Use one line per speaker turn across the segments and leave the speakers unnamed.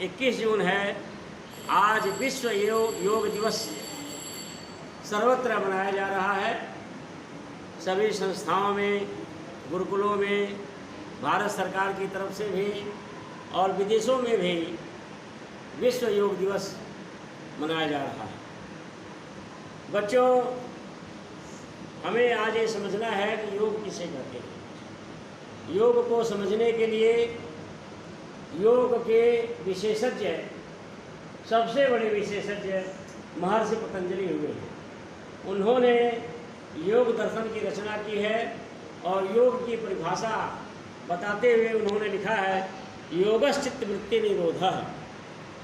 21 जून है। आज विश्व योग दिवस सर्वत्र मनाया जा रहा है। सभी संस्थाओं में, गुरुकुलों में, भारत सरकार की तरफ से भी और विदेशों में भी विश्व योग दिवस मनाया जा रहा है। बच्चों, हमें आज ये समझना है कि योग किसे कहते हैं। योग को समझने के लिए योग के विशेषज्ञ, सबसे बड़े विशेषज्ञ महर्षि पतंजलि हुए हैं। उन्होंने योग दर्शन की रचना की है और योग की परिभाषा बताते हुए उन्होंने लिखा है, योगश्चित्त वृत्ति निरोधः।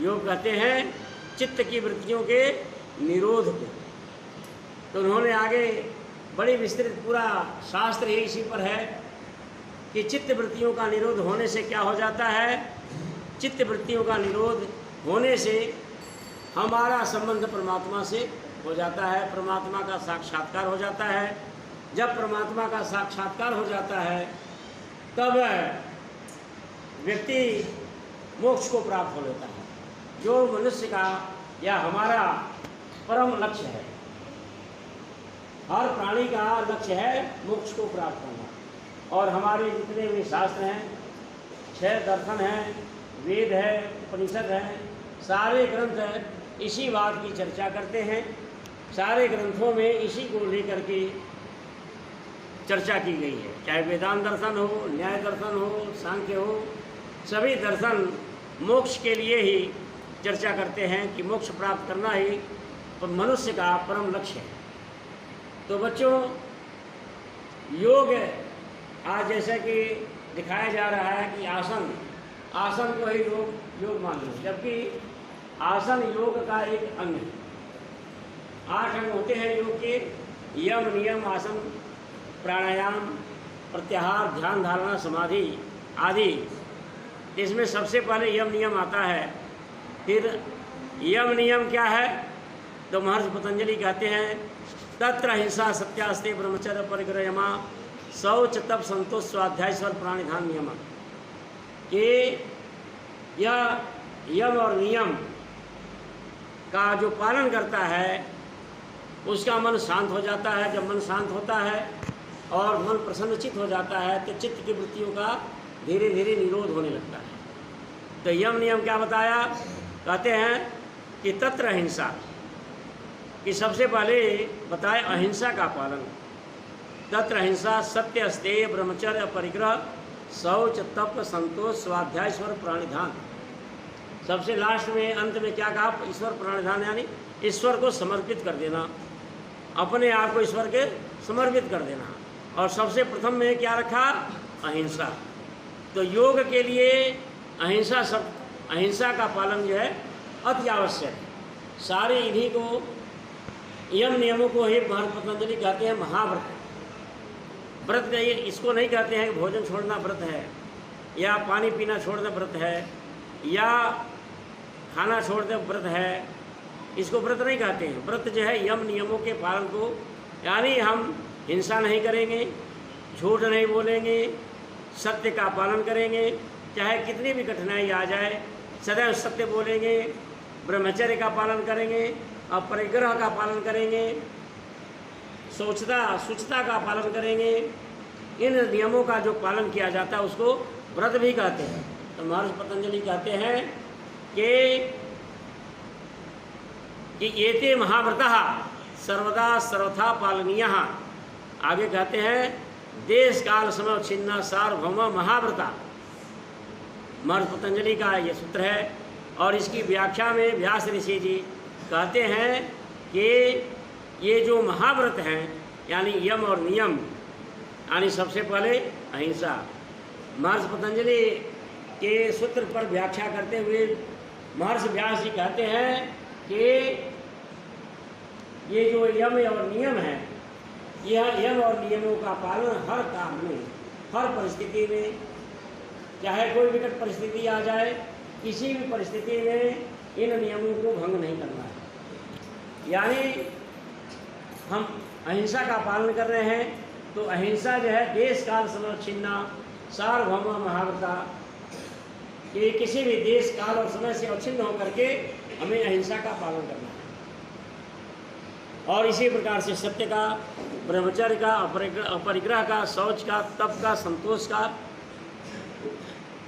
योग कहते हैं चित्त की वृत्तियों के निरोध को। तो उन्होंने आगे बड़ी विस्तृत पूरा शास्त्र ही इसी पर है कि चित्त वृत्तियों का निरोध होने से क्या हो जाता है। चित्त वृत्तियों का निरोध होने से हमारा संबंध परमात्मा से हो जाता है, परमात्मा का साक्षात्कार हो जाता है। जब परमात्मा का साक्षात्कार हो जाता है तब व्यक्ति मोक्ष को प्राप्त हो लेता है, जो मनुष्य का या हमारा परम लक्ष्य है। हर प्राणी का लक्ष्य है मोक्ष को प्राप्त करना। और हमारे जितने भी शास्त्र हैं, 6 दर्शन हैं, वेद है, उपनिषद हैं, सारे ग्रंथ इसी बात की चर्चा करते हैं। सारे ग्रंथों में इसी को लेकर के चर्चा की गई है। चाहे वेदांत दर्शन हो, न्याय दर्शन हो, सांख्य हो, सभी दर्शन मोक्ष के लिए ही चर्चा करते हैं कि मोक्ष प्राप्त करना ही मनुष्य का परम लक्ष्य है। तो बच्चों, योग आज जैसे कि दिखाया जा रहा है कि आसन को ही योग मान लो, जबकि आसन योग का एक अंग है। 8 अंग होते हैं योग के, यम, नियम, आसन, प्राणायाम, प्रत्याहार, ध्यान, धारणा, समाधि आदि। इसमें सबसे पहले यम नियम आता है। फिर यम नियम क्या है, तो महर्षि पतंजलि कहते हैं, तत्र हिंसा सत्यास्ते ब्रह्मचर्य परिग्रह यमा शौच तप संतोष स्वाध्याय स्वर प्राणिधान नियम। कि यह यम और नियम का जो पालन करता है उसका मन शांत हो जाता है। जब मन शांत होता है और मन प्रसन्नचित्त हो जाता है तो चित्त की वृत्तियों का धीरे धीरे निरोध होने लगता है। तो यम नियम क्या बताया, कहते हैं कि तत्र हिंसा, कि सबसे पहले बताए अहिंसा का पालन। तत्र हिंसा सत्य अस्तेय ब्रह्मचर्य परिग्रह शौच तप संतोष स्वाध्याय स्वर प्राणिधान। सबसे लास्ट में अंत में क्या कहा, ईश्वर प्राणिधान, यानी ईश्वर को समर्पित कर देना, अपने आप को ईश्वर के समर्पित कर देना। और सबसे प्रथम में क्या रखा, अहिंसा। तो योग के लिए अहिंसा का पालन जो है अति आवश्यक है। सारे इन्हीं को, यम नियमों को ही महर्षि पतंजलि कहते हैं महाव्रत। व्रत नहीं, इसको नहीं कहते हैं कि भोजन छोड़ना व्रत है, या पानी पीना छोड़ना व्रत है, या खाना छोड़ना व्रत है। इसको व्रत नहीं कहते हैं। व्रत जो है यम नियमों के पालन को, यानी हम हिंसा नहीं करेंगे, झूठ नहीं बोलेंगे, सत्य का पालन करेंगे, चाहे कितनी भी कठिनाई आ जाए सदैव सत्य बोलेंगे, ब्रह्मचर्य का पालन करेंगे और परिग्रह का पालन करेंगे, शुचिता का पालन करेंगे। इन नियमों का जो पालन किया जाता है उसको व्रत भी कहते हैं। तो महर्षि पतंजलि कहते हैं कि एते महाव्रतः सर्वदा सर्वथा पालनीयः। आगे कहते हैं देश काल समय छिन्ना सार्वभौम महाव्रता। महर्षि पतंजलि का ये सूत्र है। और इसकी व्याख्या में व्यास ऋषि जी कहते हैं कि ये जो महाव्रत हैं, यानी यम और नियम, यानी सबसे पहले अहिंसा। महर्षि पतंजलि के सूत्र पर व्याख्या करते हुए महर्षि व्यास जी कहते हैं कि ये जो यम और नियम है, यह यम और नियमों का पालन हर काम में, हर परिस्थिति में, चाहे कोई विकट परिस्थिति आ जाए, किसी भी परिस्थिति में इन नियमों को भंग नहीं करना है। यानी हम अहिंसा का पालन कर रहे हैं, तो अहिंसा जो है देश काल समय छिन्ना सार्वभौम महाव्रता, कि किसी भी देश काल और समय से अवच्छिन्न होकर के हमें अहिंसा का पालन करना है। और इसी प्रकार से सत्य का, ब्रह्मचर्य का, अपरिग्रह का, शौच का, तप का, संतोष का,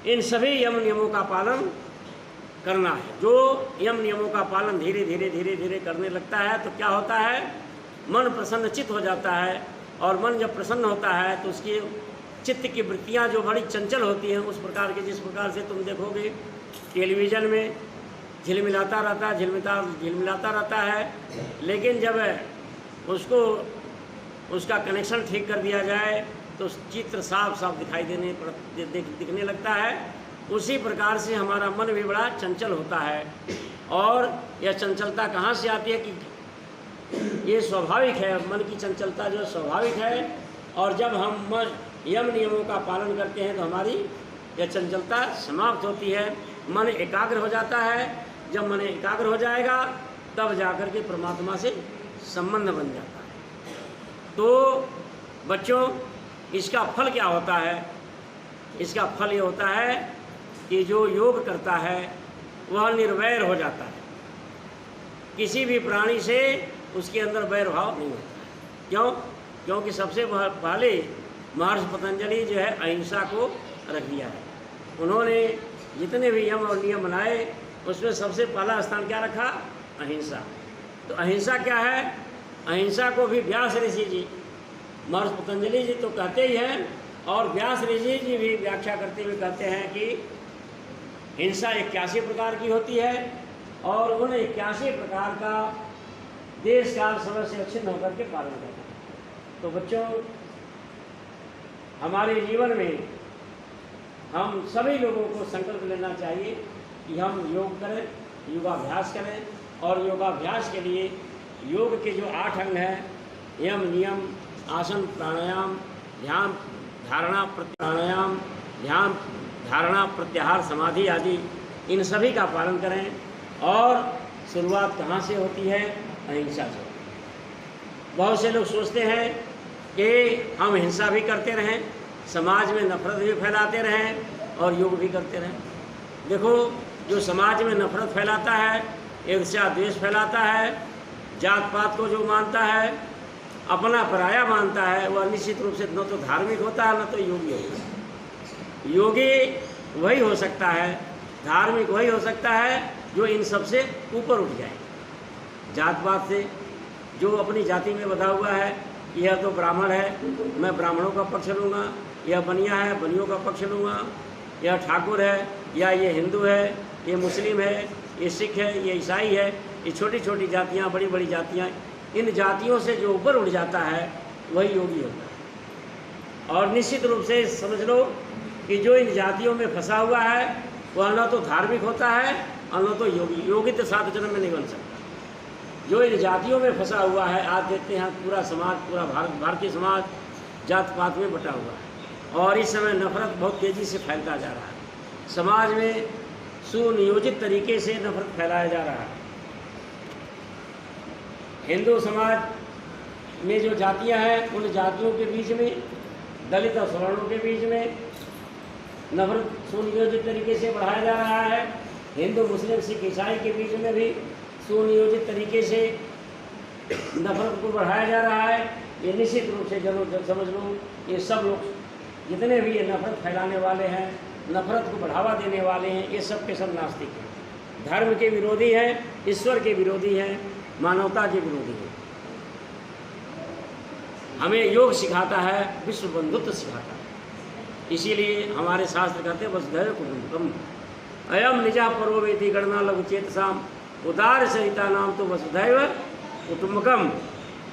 इन सभी यम नियमों का पालन करना है। जो यम नियमों का पालन धीरे धीरे धीरे धीरे करने लगता है तो क्या होता है, मन प्रसन्नचित्त हो जाता है। और मन जब प्रसन्न होता है तो उसकी चित्त की वृत्तियाँ जो बड़ी चंचल होती हैं, उस प्रकार की, जिस प्रकार से तुम देखोगे टेलीविज़न में झिलमिलाता रहता है, लेकिन जब उसको उसका कनेक्शन ठीक कर दिया जाए तो चित्र साफ साफ दिखने लगता है। उसी प्रकार से हमारा मन भी बड़ा चंचल होता है। और यह चंचलता कहाँ से आती है कि ये स्वाभाविक है, मन की चंचलता जो स्वाभाविक है। और जब हम यम नियमों का पालन करते हैं तो हमारी यह चंचलता समाप्त होती है, मन एकाग्र हो जाता है। जब मन एकाग्र हो जाएगा तब जाकर के परमात्मा से संबंध बन जाता है। तो बच्चों, इसका फल क्या होता है? इसका फल ये होता है कि जो योग करता है वह निर्वैर हो जाता है। किसी भी प्राणी से उसके अंदर वैर भाव नहीं होता है। क्यों? क्योंकि सबसे पहले महर्षि पतंजलि जो है अहिंसा को रख दिया है। उन्होंने जितने भी यम और नियम बनाए उसमें सबसे पहला स्थान क्या रखा? अहिंसा। तो अहिंसा क्या है? अहिंसा को भी व्यास ऋषि जी, महर्षि पतंजलि जी तो कहते ही हैं, और व्यास ऋषि जी भी व्याख्या करते हुए कहते हैं कि हिंसा 81 प्रकार की होती है और उन 81 प्रकार का देश काल समय से अवच्छिन्न होकर के पालन करना है। तो बच्चों, हमारे जीवन में हम सभी लोगों को संकल्प लेना चाहिए कि हम योग करें, योगाभ्यास करें। और योगाभ्यास के लिए योग के जो 8 अंग हैं, यम, नियम, आसन, प्राणायाम, ध्यान, धारणा, प्रत्याहार, समाधि आदि, इन सभी का पालन करें। और शुरुआत कहाँ से होती है? अहिंसा से। बहुत से लोग सोचते हैं कि हम हिंसा भी करते रहें, समाज में नफरत भी फैलाते रहें और योग भी करते रहें। देखो, जो समाज में नफरत फैलाता है, ईर्ष्या द्वेष फैलाता है, जात पात को जो मानता है, अपना पराया मानता है, वह निश्चित रूप से न तो धार्मिक होता है न तो योगी होता है। योगी वही हो सकता है, धार्मिक वही हो सकता है जो इन सब से ऊपर उठ जाए। जात पात से जो अपनी जाति में बंधा हुआ है, यह तो ब्राह्मण है, मैं ब्राह्मणों का पक्ष लूँगा, यह बनिया है, बनियों का पक्ष लूँगा, यह ठाकुर है, या ये हिंदू है, ये मुस्लिम है, ये सिख है, ये ईसाई है, ये छोटी छोटी जातियाँ, बड़ी बड़ी जातियाँ, इन जातियों से जो ऊपर उठ जाता है वही योगी होता है। और निश्चित रूप से समझ लो कि जो इन जातियों में फंसा हुआ है वह न तो धार्मिक होता है और न तो योगी। योगी तो 7 जन्म में नहीं बन सकता। जो इन जातियों में फंसा हुआ है, आज देखते हैं पूरा समाज, पूरा भारतीय समाज जात पात में बटा हुआ है। और इस समय नफरत बहुत तेज़ी से फैलता जा रहा है। समाज में सुनियोजित तरीके से नफरत फैलाया जा रहा है। हिंदू समाज में जो जातियां हैं, उन जातियों के बीच में, दलित और सवर्णों के बीच में नफरत सुनियोजित तरीके से बढ़ाया जा रहा है। हिंदू, मुस्लिम, सिख, ईसाई के बीच में भी सुनियोजित तरीके से नफरत को बढ़ाया जा रहा है। ये निश्चित रूप से जरूर समझ लो, ये सब लोग जितने भी ये नफरत फैलाने वाले हैं, नफरत को बढ़ावा देने वाले हैं, ये सब के सब नास्तिक हैं, धर्म के विरोधी हैं, ईश्वर के विरोधी हैं, मानवता के विरोधी है। हमें योग सिखाता है, विश्व बंधुत्व सिखाता है। इसीलिए हमारे शास्त्र कहते हैं वसुधैव कुटुम्बकम, अयम निजा पर्ववेति गणना लघु चेतसाम उदार सरिता नाम तो वसुधैव कुटुम्बकम,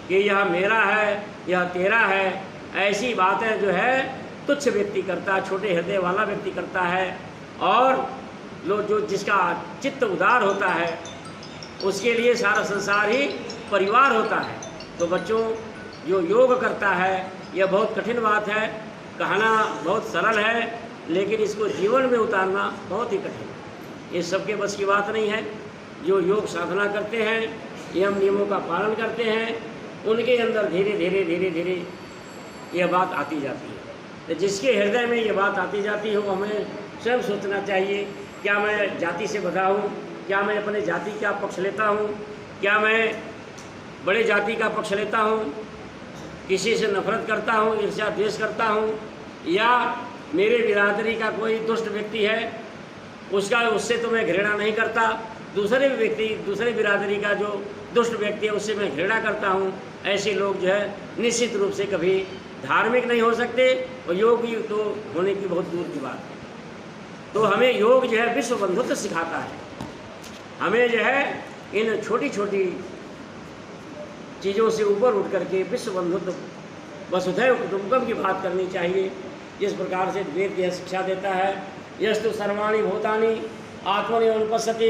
कि यह मेरा है, यह तेरा है, ऐसी बातें जो है तुच्छ व्यक्ति करता है, छोटे हृदय वाला व्यक्ति करता है। और जो जिसका चित्त उदार होता है उसके लिए सारा संसार ही परिवार होता है। तो बच्चों, जो योग करता है यह बहुत कठिन बात है, कहना बहुत सरल है, लेकिन इसको जीवन में उतारना बहुत ही कठिन है। ये सबके बस की बात नहीं है। जो योग साधना करते हैं, यम नियमों का पालन करते हैं, उनके अंदर धीरे धीरे धीरे धीरे यह बात आती जाती है। तो जिसके हृदय में ये बात आती जाती है वो हमें स्वयं सोचना चाहिए, क्या मैं जाति से बंधा हूँ, क्या मैं अपने जाति का पक्ष लेता हूँ, क्या मैं बड़े जाति का पक्ष लेता हूँ, किसी से नफरत करता हूँ, ईर्ष्या द्वेष करता हूँ, या मेरे बिरादरी का कोई दुष्ट व्यक्ति है उससे तो मैं घृणा नहीं करता, दूसरे बिरादरी का जो दुष्ट व्यक्ति है उससे मैं घृणा करता हूँ। ऐसे लोग जो है निश्चित रूप से कभी धार्मिक नहीं हो सकते और योगी तो होने की बहुत दूर की बात है। तो हमें योग जो है विश्व बंधुत्व सिखाता है। हमें जो है इन छोटी छोटी चीज़ों से ऊपर उठ करके विश्व बंधुत्व वसुधैव कुटुंबकम की बात करनी चाहिए। जिस प्रकार से वेद यह शिक्षा देता है, यस्तु सर्वाणि भूतानि आत्मनि अनुपश्यति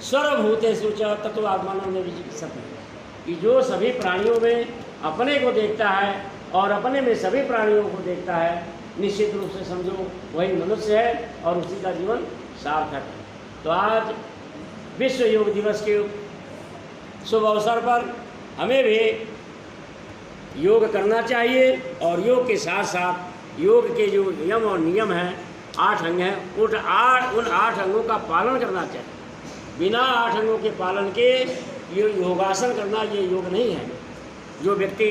सर्वभूतेषु च ततो आत्मानं न विचिकित्सति, कि जो सभी प्राणियों में अपने को देखता है और अपने में सभी प्राणियों को देखता है, निश्चित रूप से समझो वही मनुष्य है और उसी का जीवन सार्थक है। तो आज विश्व योग दिवस के शुभ अवसर पर हमें भी योग करना चाहिए और योग के साथ साथ योग के जो यम और नियम हैं, 8 अंग हैं, उन 8 अंगों का पालन करना चाहिए। बिना 8 अंगों के पालन के ये योगासन करना ये योग नहीं है। जो व्यक्ति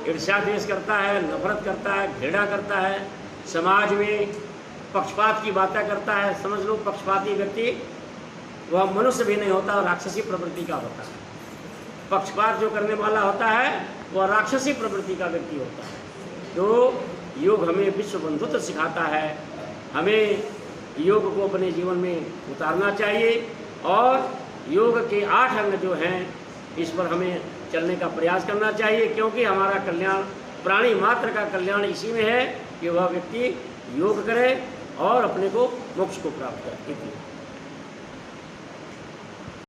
ईर्ष्या द्वेष करता है, नफरत करता है, घृणा करता है, समाज में पक्षपात की बातें करता है, समझ लो पक्षपाती व्यक्ति वह मनुष्य भी नहीं होता, राक्षसी प्रवृत्ति का होता है। पक्षपात जो करने वाला होता है वह राक्षसी प्रवृत्ति का व्यक्ति होता है। तो योग हमें विश्व बंधुत्व सिखाता है। हमें योग को अपने जीवन में उतारना चाहिए और योग के 8 अंग जो हैं इस पर हमें चलने का प्रयास करना चाहिए, क्योंकि हमारा कल्याण, प्राणी मात्र का कल्याण इसी में है कि वह व्यक्ति योग करे और अपने को मोक्ष को प्राप्त करे।